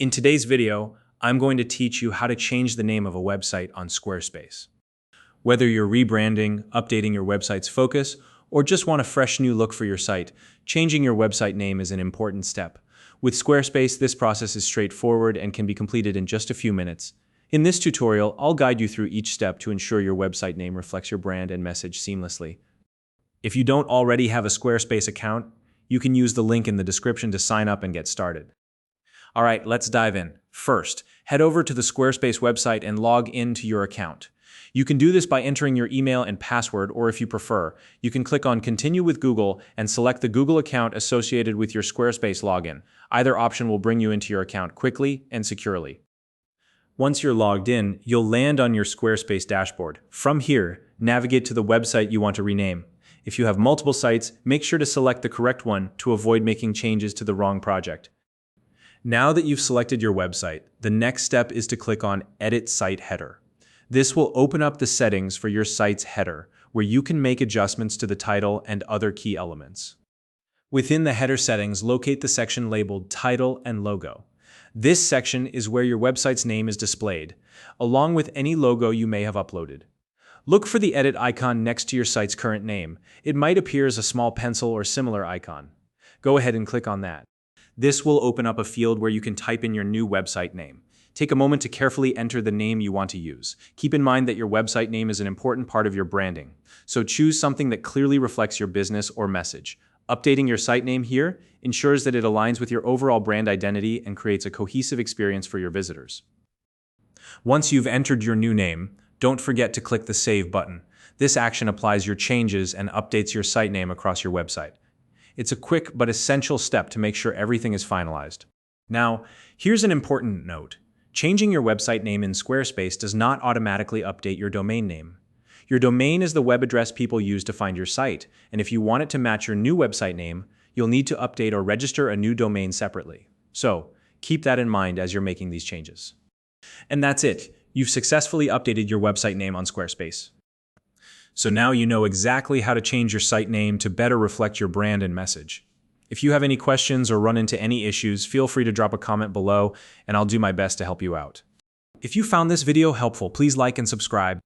In today's video, I'm going to teach you how to change the name of a website on Squarespace. Whether you're rebranding, updating your website's focus, or just want a fresh new look for your site, changing your website name is an important step. With Squarespace, this process is straightforward and can be completed in just a few minutes. In this tutorial, I'll guide you through each step to ensure your website name reflects your brand and message seamlessly. If you don't already have a Squarespace account, you can use the link in the description to sign up and get started. All right, let's dive in. First, head over to the Squarespace website and log into your account. You can do this by entering your email and password, or if you prefer, you can click on Continue with Google and select the Google account associated with your Squarespace login. Either option will bring you into your account quickly and securely. Once you're logged in, you'll land on your Squarespace dashboard. From here, navigate to the website you want to rename. If you have multiple sites, make sure to select the correct one to avoid making changes to the wrong project. Now that you've selected your website, the next step is to click on Edit Site Header. This will open up the settings for your site's header, where you can make adjustments to the title and other key elements. Within the header settings, locate the section labeled Title and Logo. This section is where your website's name is displayed, along with any logo you may have uploaded. Look for the edit icon next to your site's current name. It might appear as a small pencil or similar icon. Go ahead and click on that. This will open up a field where you can type in your new website name. Take a moment to carefully enter the name you want to use. Keep in mind that your website name is an important part of your branding, so choose something that clearly reflects your business or message. Updating your site name here ensures that it aligns with your overall brand identity and creates a cohesive experience for your visitors. Once you've entered your new name, don't forget to click the Save button. This action applies your changes and updates your site name across your website. It's a quick but essential step to make sure everything is finalized. Now, here's an important note. Changing your website name in Squarespace does not automatically update your domain name. Your domain is the web address people use to find your site, and if you want it to match your new website name, you'll need to update or register a new domain separately. So, keep that in mind as you're making these changes. And that's it. You've successfully updated your website name on Squarespace. So now you know exactly how to change your site name to better reflect your brand and message. If you have any questions or run into any issues, feel free to drop a comment below, and I'll do my best to help you out. If you found this video helpful, please like and subscribe.